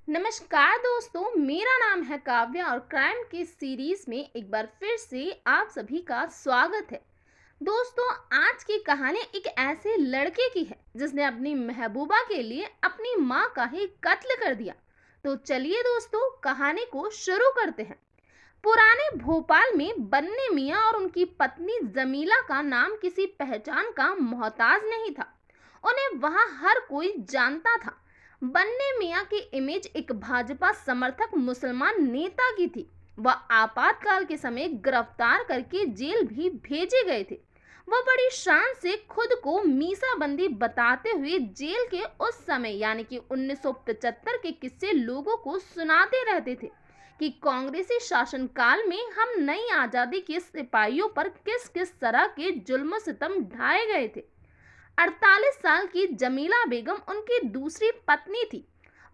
नमस्कार दोस्तों, मेरा नाम है काव्या और क्राइम की सीरीज में एक बार फिर से आप सभी का स्वागत है। दोस्तों, आज की कहानी एक ऐसे लड़के की है जिसने अपनी महबूबा के लिए अपनी मां का ही कत्ल कर दिया। तो चलिए दोस्तों, कहानी को शुरू करते हैं। पुराने भोपाल में बन्ने मियाँ और उनकी पत्नी जमीला का नाम किसी पहचान का मोहताज नहीं था। उन्हें वहां हर कोई जानता था। बन्ने मियाँ की इमेज एक भाजपा समर्थक मुसलमान नेता की थी। वह आपातकाल के समय गिरफ्तार करके जेल भी भेजे गए थे। वह बड़ी शान से खुद को मीसाबंदी बताते हुए जेल के उस समय यानी कि 1975 के किस्से लोगों को सुनाते रहते थे कि कांग्रेसी शासनकाल में हम नई आजादी के सिपाहियों पर किस किस तरह के जुल्म सितम ढाए गए थे। 48 साल की जमीला बेगम उनकी दूसरी पत्नी थी।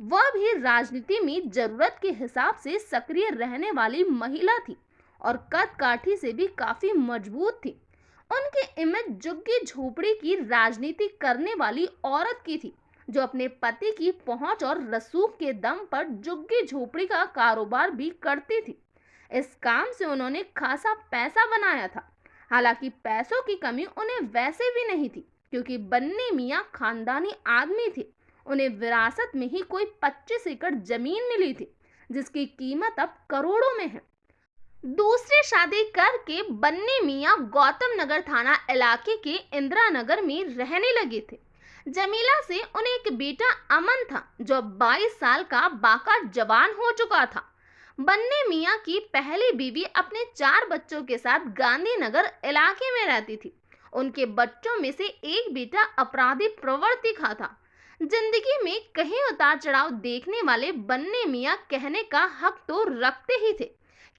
वह भी राजनीति में जरूरत के हिसाब से सक्रिय रहने वाली महिला थी और कद काठी से भी काफी मजबूत थी। उनकी इमेज झुग्गी झोपड़ी की राजनीति करने वाली औरत की थी, जो अपने पति की पहुंच और रसूख के दम पर झुग्गी झोपड़ी का कारोबार भी करती थी। इस काम से उन्होंने खासा पैसा बनाया था। हालांकि पैसों की कमी उन्हें वैसे भी नहीं थी, क्योंकि बन्ने मियाँ खानदानी आदमी थे। उन्हें विरासत में ही कोई 25 एकड़ जमीन मिली थी, जिसकी कीमत अब करोड़ों में है। दूसरी शादी करके बन्ने मियाँ गौतम नगर थाना इलाके के इंदिरा नगर में रहने लगे थे। जमीला से उन्हें एक बेटा अमन था, जो 22 साल का बाका जवान हो चुका था। बन्ने मियाँ की पहली बीवी अपने 4 बच्चों के साथ गांधीनगर इलाके में रहती थी। उनके बच्चों में से एक बेटा अपराधी प्रवृत्ति का था। जिंदगी में कहीं उतार चढ़ाव देखने वाले बन्ने मियाँ कहने का हक तो रखते ही थे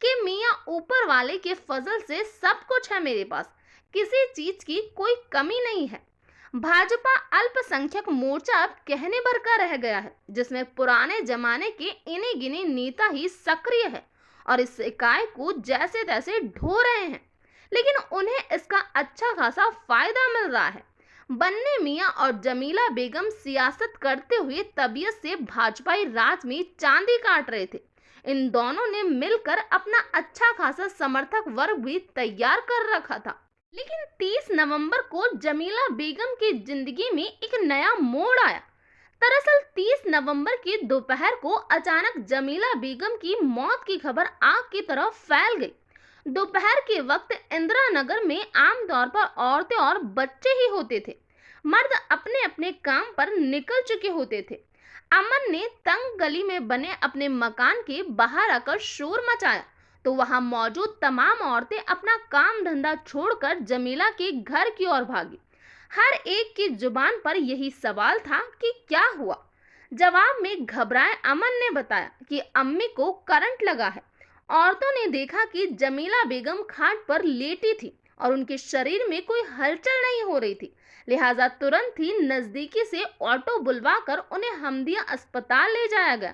कि मियाँ ऊपर वाले के फजल से सब कुछ है मेरे पास, किसी चीज की कोई कमी नहीं है। भाजपा अल्पसंख्यक मोर्चा अब कहने भर का रह गया है, जिसमें पुराने जमाने के इने गिने नेता ही सक्रिय है और इस इकाई को जैसे तैसे ढो रहे हैं, लेकिन उन्हें इसका अच्छा खासा फायदा मिल रहा है। बन्ने मियाँ और जमीला बेगम सियासत करते हुए तबीयत से भाजपाई राज में चांदी काट रहे थे। इन दोनों ने मिलकर अपना अच्छा खासा समर्थक वर्ग भी तैयार कर रखा था। लेकिन 30 नवंबर को जमीला बेगम की जिंदगी में एक नया मोड़ आया। दरअसल 30 नवंबर की दोपहर को अचानक जमीला बेगम की मौत की खबर आग की तरह फैल गई। दोपहर के वक्त इंदिरा नगर में आमतौर पर औरतें और बच्चे ही होते थे। मर्द अपने अपने काम पर निकल चुके होते थे। अमन ने तंग गली में बने अपने मकान के बाहर आकर शोर मचाया, तो वहां मौजूद तमाम औरतें अपना काम धंधा छोड़कर जमीला के घर की ओर भागी। हर एक की जुबान पर यही सवाल था कि क्या हुआ। जवाब में घबराए अमन ने बताया कि अम्मी को करंट लगा है। औरतों ने देखा कि जमीला बेगम खाट पर लेटी थी और उनके शरीर में कोई हलचल नहीं हो रही थी। लिहाजा तुरंत ही नजदीकी से ऑटो बुलवाकर उन्हें हमदिया अस्पताल ले जाया गया।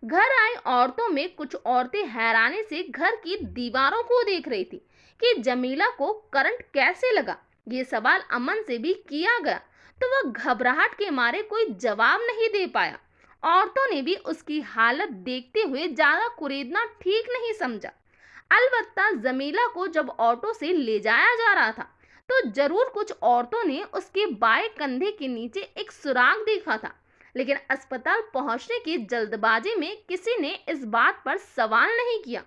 घर आई औरतों में कुछ औरतें हैरानी से घर की दीवारों को देख रही थी कि जमीला को करंट कैसे लगा। ये सवाल अमन से भी किया गया, तो वह घबराहट के मारे कोई जवाब नहीं दे पाया। औरतों ने भी उसकी हालत देखते हुए ज्यादा कुरेदना ठीक नहीं समझा। अलबत्ता जमीला को जब ऑटो से ले जाया जा रहा था, तो जरूर कुछ औरतों ने उसके बाएं कंधे के नीचे एक सुराग देखा था। लेकिन अस्पताल पहुंचने की जल्दबाजी में किसी ने इस बात पर सवाल नहीं किया।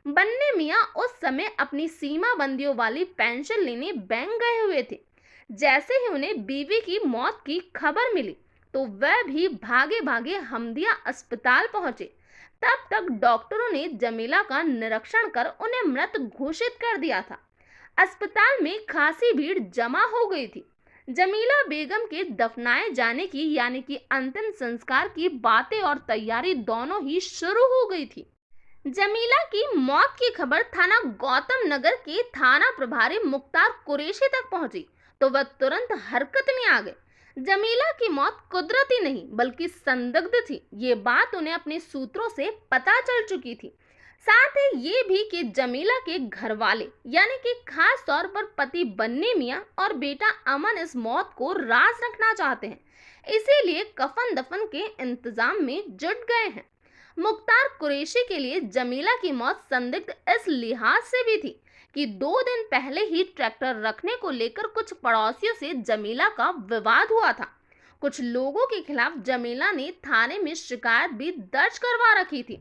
बन्ने मियाँ उस समय अपनी सीमा बंदियों वाली पेंशन लेने बैंक गए हुए थे। जैसे ही उन्हें बीवी की मौत की खबर मिली, तो वह भी भागे भागे हमदिया अस्पताल पहुंचे। तब तक डॉक्टरों ने जमीला का निरीक्षण कर उन्हें मृत घोषित कर दिया था। अस्पताल में खासी भीड़ जमा हो गई थी। जमीला बेगम के दफनाए जाने की यानी कि अंतिम संस्कार की बातें और तैयारी दोनों ही शुरू हो गई थी। जमीला की मौत की खबर थाना गौतम नगर के थाना प्रभारी मुख्तार कुरैशी तक पहुंची, तो वह तुरंत हरकत में आ गए। जमीला की मौत कुदरती नहीं बल्कि संदिग्ध थी, ये बात उन्हें अपने सूत्रों से पता चल चुकी थी। साथ ही ये भी कि जमीला के घर वाले यानी कि खास तौर पर पति बन्ने मियाँ और बेटा अमन इस मौत को राज रखना चाहते हैं, इसीलिए कफन दफन के इंतजाम में जुट गए हैं। मुख्तार कुरैशी के लिए जमीला की मौत संदिग्ध इस लिहाज से भी थी कि 2 दिन पहले ही ट्रैक्टर रखने को लेकर कुछ पड़ोसियों से जमीला का विवाद हुआ था। कुछ लोगों के खिलाफ जमीला ने थाने में शिकायत भी दर्ज करवा रखी थी।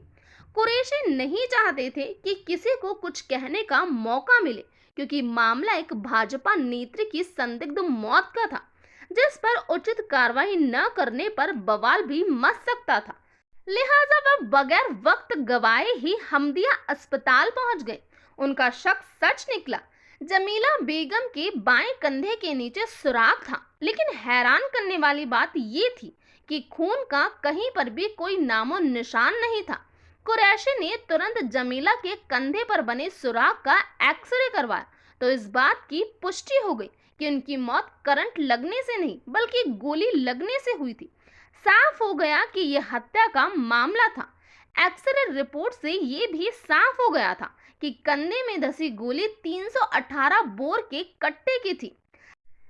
कुरैशी नहीं चाहते थे कि किसी को कुछ कहने का मौका मिले, क्योंकि मामला एक भाजपा नेत्री की संदिग्ध मौत का था, जिस पर उचित कार्रवाई न करने पर बवाल भी मच सकता था। लिहाजा वह बगैर वक्त गवाए ही हमदिया अस्पताल पहुंच गए। उनका शक सच निकला। जमीला बेगम के बाएं कंधे के नीचे सुराख था, लेकिन हैरान करने वाली बात ये थी कि खून का कहीं पर भी कोई नामो निशान नहीं था। कुरैशी ने तुरंत जमीला के कंधे पर बने सुराख का एक्सरे करवाया, तो इस बात की पुष्टि हो गई कि उनकी मौत करंट लगने से नहीं बल्कि गोली लगने से हुई थी। साफ हो गया कि यह हत्या का मामला था। एक्सरे रिपोर्ट से यह भी साफ हो गया था कि कंधे में धसी गोली 318 बोर के कट्टे की थी।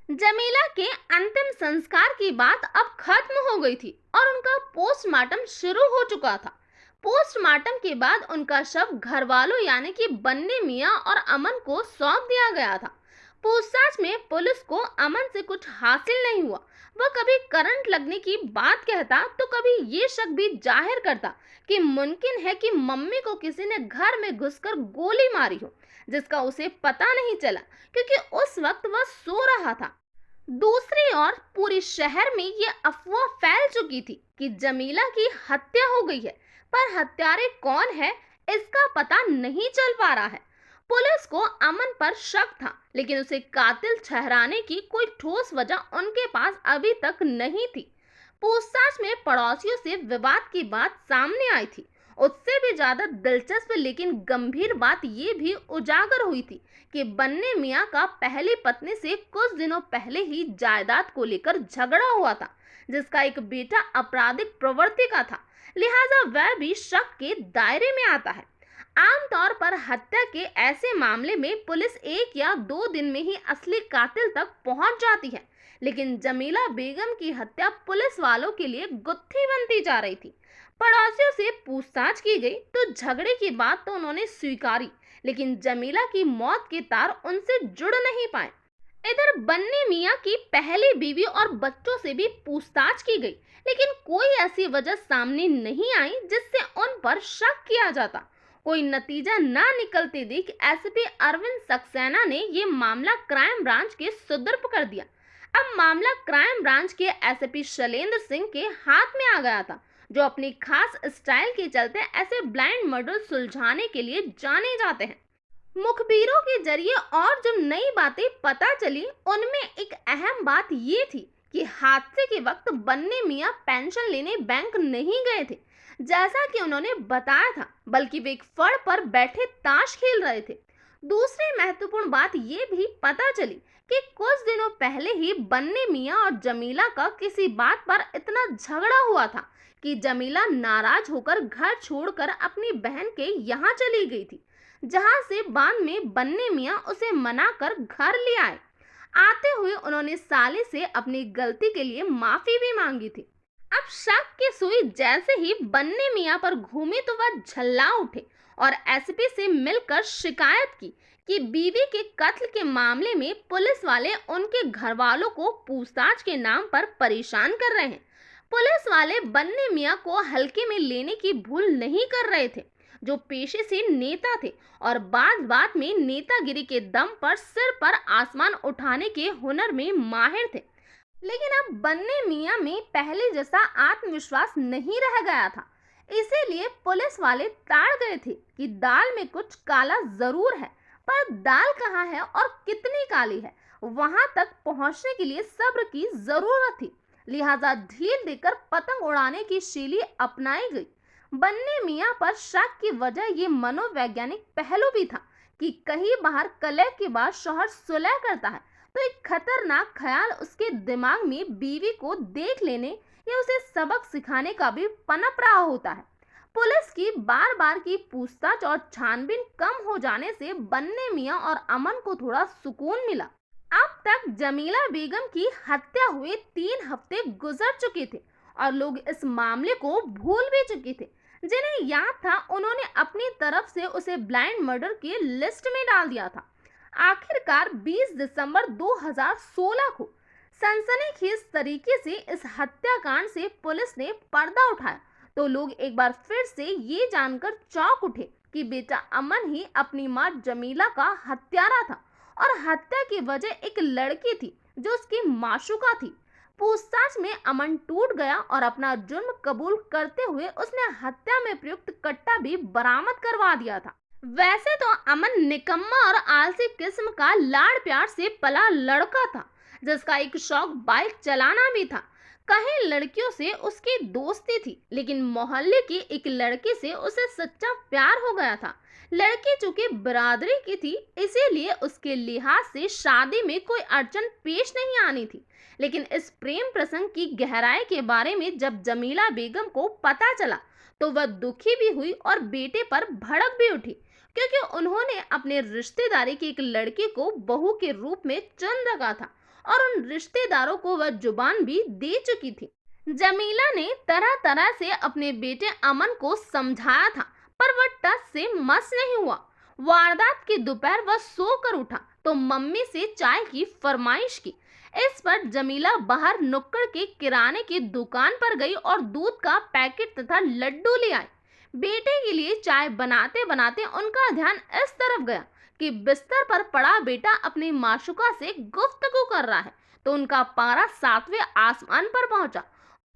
जमीला के अंतिम संस्कार की बात अब खत्म हो गई थी और उनका पोस्टमार्टम शुरू हो चुका था। पोस्टमार्टम के बाद उनका शव घर वालों यानी कि बन्ने मियां और अमन को सौंप दिया गया था। पूछताछ में पुलिस को अमन से कुछ हासिल नहीं हुआ। वह कभी करंट लगने की बात कहता तो कभी ये शक भी जाहिर करता कि मुमकिन है कि मम्मी को किसी ने घर में घुसकर गोली मारी हो, जिसका उसे पता नहीं चला क्योंकि उस वक्त वह सो रहा था। दूसरी ओर पूरे शहर में ये अफवाह फैल चुकी थी कि जमीला की हत्या हो गई है, पर हत्यारे कौन है इसका पता नहीं चल पा रहा है। पुलिस को अमन पर शक था, लेकिन उसे कातिल ठहराने की कोई ठोस वजह उनके पास अभी तक नहीं थी। पूछताछ में पड़ोसियों से विवाद की बात सामने आई थी। उससे भी ज्यादा दिलचस्प लेकिन गंभीर बात ये भी उजागर हुई थी कि बन्ने मियां का पहली पत्नी से कुछ दिनों पहले ही जायदाद को लेकर झगड़ा हुआ था, जिसका एक बेटा आपराधिक प्रवृत्ति का था। लिहाजा वह भी शक के दायरे में आता है। आमतौर पर हत्या के ऐसे मामले में पुलिस 1 या 2 दिन में ही असली कातिल तक पहुंच जाती है, लेकिन जमीला बेगम की हत्या पुलिस वालों के लिए गुत्थी बनती जा रही थी। पड़ोसियों से पूछताछ की गई तो झगड़े की बात तो उन्होंने स्वीकारी, लेकिन जमीला की मौत के तार उनसे जुड़ नहीं पाए। इधर बन्ने मियां की पहली बीवी और बच्चों से भी पूछताछ की गई, लेकिन कोई ऐसी वजह सामने नहीं आई जिससे उन पर शक किया जाता। कोई नतीजा ना निकलते देख एसपी अरविंद सक्सेना ने ये मामला क्राइम ब्रांच के सुपुर्द कर दिया। अब मामला क्राइम ब्रांच के एसपी शैलेंद्र सिंह के हाथ में आ गया था, जो अपनी खास स्टाइल के चलते ऐसे ब्लाइंड मर्डर सुलझाने के लिए जाने जाते हैं। मुखबिरों के जरिए और जो नई बातें पता चली उनमें एक अहम बात ये थी कि हादसे के वक्त बन्ने मियां पेंशन लेने बैंक नहीं गए थे, जैसा कि उन्होंने बताया था, बल्कि वे एक फड़ पर बैठे ताश खेल रहे थे। दूसरी महत्वपूर्ण बात ये भी पता चली कि कुछ दिनों पहले ही बन्ने मियां और जमीला का किसी बात पर इतना झगड़ा हुआ था कि जमीला नाराज होकर घर छोड़कर अपनी बहन के यहाँ चली गई थी, जहां से बाद में बन्ने मियां उसे मनाकर घर ले आए। आते हुए उन्होंने साले से अपनी गलती के लिए माफी भी मांगी थी। अब शक की सुई जैसे ही बन्ने मियां पर घूमी तो वह झल्ला उठे और एसपी से मिलकर शिकायत की कि बीवी के कत्ल के मामले में पुलिस वाले उनके घर वालों को पूछताछ के नाम पर परेशान कर रहे हैं। पुलिस वाले बन्ने मियां को हल्के में लेने की भूल नहीं कर रहे थे, जो पेशे से नेता थे और बात में नेतागिरी के दम पर सिर पर आसमान उठाने के हुनर में माहिर थे। लेकिन अब बन्ने मियां में पहले जैसा आत्मविश्वास नहीं रह गया था। इसीलिए पुलिस वाले ताड़ गए थे कि दाल में कुछ काला जरूर है, पर दाल कहाँ है और कितनी काली है, वहां तक पहुंचने के लिए सब्र की जरूरत थी। लिहाजा ढील देकर पतंग उड़ाने की शैली अपनाई गई। बन्ने मियां पर शक की वजह ये मनोवैज्ञानिक पहलू भी था कि कहीं बाहर कलह के बाद शौहर सुलह करता है तो एक खतरनाक ख्याल उसके दिमाग में बीवी को देख लेने या उसे सबक सिखाने का भी पनप रहा होता है। पुलिस की बार बार की पूछताछ और छानबीन कम हो जाने से बन्ने मियां और अमन को थोड़ा सुकून मिला। अब तक जमीला बेगम की हत्या हुए 3 हफ्ते गुजर चुके थे और लोग इस मामले को भूल भी चुके थे। जिन्हें याद था उन्होंने अपनी तरफ से उसे ब्लाइंड मर्डर की लिस्ट में डाल दिया था। आखिरकार 20 दिसंबर 2016 को सनसनीखेज तरीके से इस हत्याकांड से पुलिस ने पर्दा उठाया तो लोग एक बार फिर से ये जानकर चौंक उठे कि बेटा अमन ही अपनी मां जमीला का हत्यारा था और हत्या की वजह एक लड़की थी जो उसकी माशूका थी। पूछताछ में अमन टूट गया और अपना जुर्म कबूल करते हुए उसने हत्या में प्रयुक्त कट्टा भी बरामद करवा दिया था। वैसे तो अमन निकम्मा और आलसी किस्म का लाड़ प्यार से पला लड़का था जिसका एक शौक बाइक चलाना भी था। कई लड़कियों से उसकी दोस्ती थी लेकिन मोहल्ले की एक लड़की से उसे सच्चा प्यार हो गया था। लड़की चूंकि बिरादरी की थी इसीलिए उसके लिहाज से शादी में कोई अड़चन पेश नहीं आनी थी। लेकिन इस प्रेम प्रसंग की गहराई के बारे में जब जमीला बेगम को पता चला तो वह दुखी भी हुई और बेटे पर भड़क भी उठी क्योंकि उन्होंने अपने रिश्तेदारी की एक लड़की को बहू के रूप में चुन रखा था और उन रिश्तेदारों को वह जुबान भी दे चुकी थी। जमीला ने तरह तरह से अपने बेटे अमन को समझाया था पर वह टस से मस नहीं हुआ। वारदात की दोपहर वह सोकर उठा तो मम्मी से चाय की फरमाइश की। इस पर जमीला बाहर नुक्कड़ के किराने की दुकान पर गई और दूध का पैकेट तथा लड्डू ले आई। बेटे के लिए चाय बनाते बनाते उनका ध्यान इस तरफ गया कि बिस्तर पर पड़ा बेटा अपनी माशूका से गुफ्तगू कर रहा है तो उनका पारा 7वें आसमान पर पहुंचा।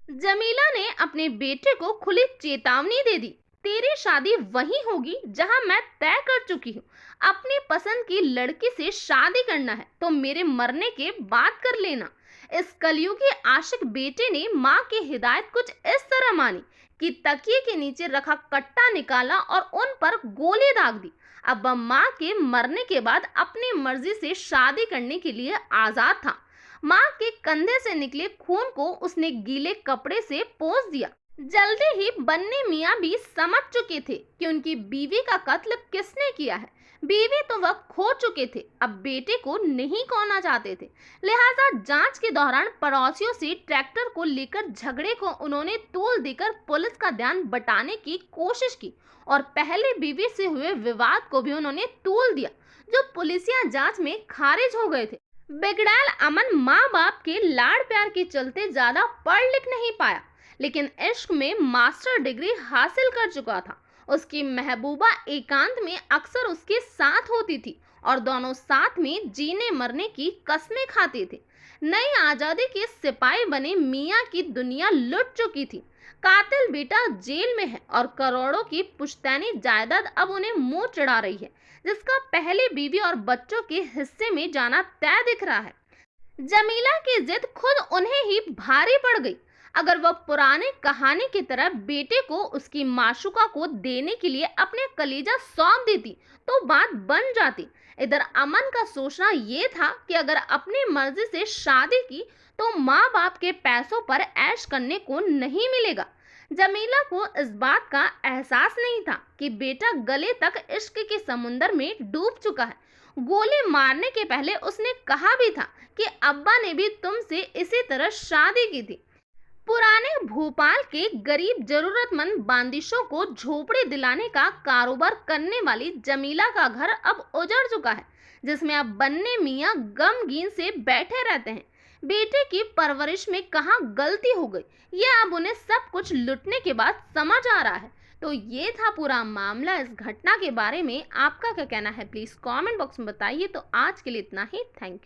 जमीला ने अपने बेटे को खुली चेतावनी दे दी, तेरी शादी वहीं होगी जहां मैं तय कर चुकी हूँ। अपनी पसंद की लड़की से शादी करना है तो मेरे मरने के बाद कर लेना। इस कलयुगी आशिक बेटे ने माँ की हिदायत कुछ इस तरह मानी कि तकिए के नीचे रखा कट्टा निकाला और उन पर गोली दाग दी। अब वह माँ के मरने के बाद अपनी मर्जी से शादी करने के लिए आजाद था। माँ के कंधे से निकले खून को उसने गीले कपड़े से पोंछ दिया। जल्दी ही बन्ने मियाँ भी समझ चुके थे कि उनकी बीवी का कत्ल किसने किया है। बीवी तो वह खो चुके थे, अब बेटे को नहीं खोना चाहते थे। लिहाजा जांच के दौरान पड़ोसियों से ट्रैक्टर को लेकर झगड़े को उन्होंने तूल देकर पुलिस का ध्यान बटाने की कोशिश की और पहले बीवी से हुए विवाद को भी उन्होंने तूल दिया जो पुलिसिया जांच में खारिज हो गए थे। बिगड़ैल अमन माँ बाप के लाड़ प्यार के चलते ज्यादा पढ़ लिख नहीं पाया लेकिन इश्क में मास्टर डिग्री हासिल कर चुका था। उसकी महबूबा एकांत में अक्सर उसके साथ होती थी और दोनों साथ में जीने मरने की कस्में खाते थे। नई आजादी के सिपाही बने मियाँ की दुनिया लुट चुकी थी। कातिल बेटा जेल में है और करोड़ों की पुश्तैनी जायदाद अब उन्हें मुंह चिढ़ा रही है जिसका पहले बीवी और बच्चों के हिस्से में जाना तय दिख रहा है। जमीला की जिद खुद उन्हें ही भारी पड़ गई। अगर वह पुराने कहानी की तरह बेटे को उसकी माशूका को देने के लिए अपने कलेजा सौंप देती तो बात बन जाती। इधर अमन का सोचना ये था कि अगर अपनी मर्जी से शादी की तो माँ बाप के पैसों पर ऐश करने को नहीं मिलेगा। जमीला को इस बात का एहसास नहीं था कि बेटा गले तक इश्क के समुंदर में डूब चुका है। गोली मारने के पहले उसने कहा भी था कि अब्बा ने भी तुमसे इसी तरह शादी की थी। पुराने भोपाल के गरीब जरूरतमंद बांदिशों को झोपड़ी दिलाने का कारोबार करने वाली जमीला का घर अब उजड़ चुका है जिसमें अब बन्ने मियाँ गमगीन से बैठे रहते हैं। बेटे की परवरिश में कहाँ गलती हो गई ये अब उन्हें सब कुछ लुटने के बाद समझ आ रहा है। तो ये था पूरा मामला। इस घटना के बारे में आपका क्या कहना है प्लीज कमेंट बॉक्स में बताइए। तो आज के लिए इतना ही, थैंक यू।